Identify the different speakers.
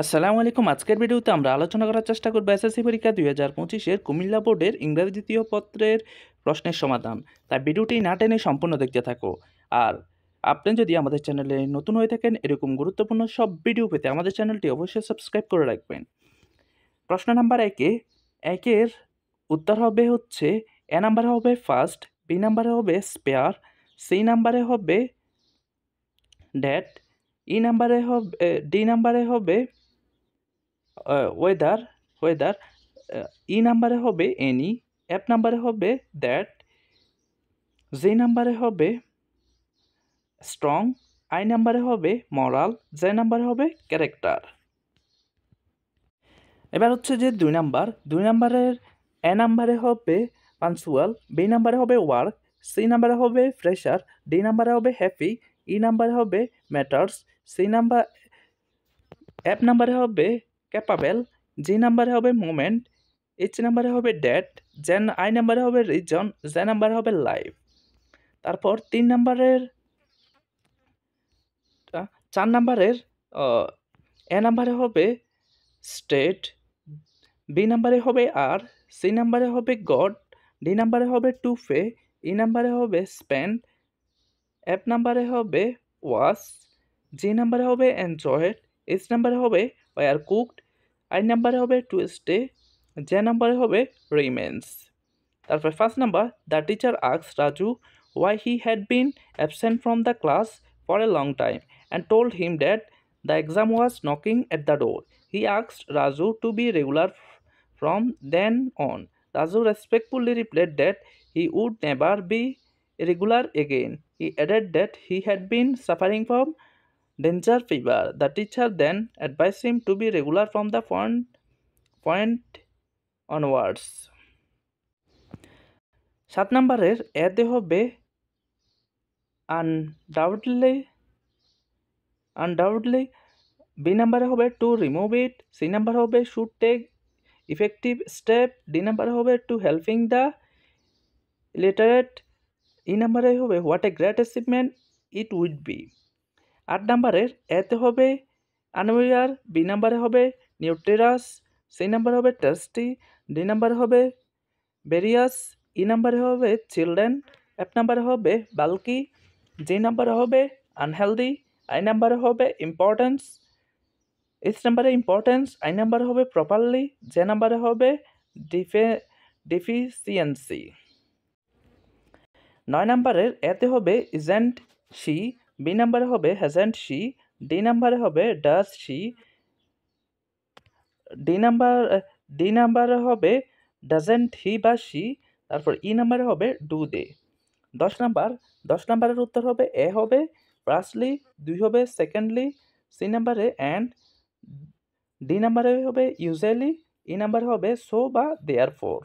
Speaker 1: আসসালামু আলাইকুম। আজকের ভিডিওতে আমরা আলোচনা করার চেষ্টা করব এসএসসি পরীক্ষা 2025-এর কুমিল্লা বোর্ডের ইংরেজি দ্বিতীয় পত্রের প্রশ্নের সমাধান। তাই ভিডিওটি না টেনে সম্পূর্ণ দেখতে থাকো। আর আপনি যদি আমাদের চ্যানেলে নতুন হয়ে থাকেন, এরকম গুরুত্বপূর্ণ সব ভিডিও পেতে আমাদের চ্যানেলটি অবশ্যই সাবস্ক্রাইব করে রাখবেন। প্রশ্ন নাম্বার একের উত্তর হবে হচ্ছে এ নাম্বারে হবে ফার্স্ট, বি নাম্বারে হবে স্পেয়ার, সি নাম্বারে হবে ড্যাট, ডি নাম্বারে হবে ওয়েদার ওয়েদার, ই নাম্বারে হবে এনি, এফ নাম্বারে হবে দ্যাট, জি নাম্বারে হবে স্ট্রং, আই নাম্বারে হবে মরাল, জে নাম্বারে হবে ক্যারেক্টার। এবার হচ্ছে যে দুই নাম্বারের এ নাম্বারে হবে পাঞ্চুয়াল, বি নাম্বারে হবে ওয়ার্ক, সি নাম্বারে হবে ফ্রেশার, ডি নাম্বারে হবে হ্যাপি, ই নাম্বারে হবে ম্যাটার্স, এফ নাম্বারে হবে ক্যাপাবেল, জি নাম্বারে হবে মোমেন্ট, এইচ নাম্বারে হবে ডেট, আই নাম্বারে হবে রিজন, জে নাম্বারে হবে লাইফ। তারপর 4 নাম্বারের এ নাম্বারে হবে স্টেট, বি নাম্বারে হবে আর, সি নাম্বারে হবে গড, ডি নাম্বারে হবে টু ফে, ই নাম্বারে হবে স্পেন্ড, এফ নাম্বারে হবে ওয়াশ, জি নাম্বারে হবে এনজয়েড, এইচ নাম্বারে হবে ওয়ার কুকড, আই নাম্বারে হবে টু স্টে, জে নাম্বারে হবে রিমেন্স। তারপর first number, the teacher asked Raju why he had been absent from the class for a long time and told him that the exam was knocking at the door. He asked Raju to be regular from then on. Raju respectfully replied that he would never be regular again. He added that he had been suffering from danger fever. The teacher then advised him to be regular from the point onwards. 7 নাম্বারের এতে হবে undoubtedly, B নাম্বারে হবে to remove it, C number হবে should take effective step, D নাম্বারে হবে to helping the illiterate, E নাম্বারে হবে what a great achievement it would be. 8 নাম্বারের এতে হবে আনওয়্যার, বি নাম্বারে হবে নিউট্রিয়াস, সি নাম্বারে হবে টেস্টি, ডি নাম্বারে হবে ভেরিয়াস, ই নাম্বারে হবে চিলড্রেন, এফ নাম্বারে হবে বাল্কি, জি নাম্বারে হবে আনহেলদি, আই নাম্বারে হবে ইম্পর্টেন্স, এইচ নাম্বারে ইম্পর্টেন্স, আই নাম্বারে হবে প্রপারলি, জে নাম্বারে হবে ডিফিসিয়েন্সি। 9 নাম্বারের এতে হবে ইজেন্ট শি, বি নাম্বারে হবে হ্যাজেন্ট শি, ডি নাম্বারে হবে ডাজ শি, ডি নাম্বারে হবে ডাজেন্ট হি বা শি, তারপর ই নাম্বারে হবে ডু দে। 10 নাম্বারের উত্তর হবে এ হবে ফার্স্টলি, 2 হবে সেকেন্ডলি, সি নাম্বারে অ্যান্ড, ডি নাম্বারে হবে ইউজুয়ালি, ই নাম্বারে হবে সো বা দেয়ার ফোর।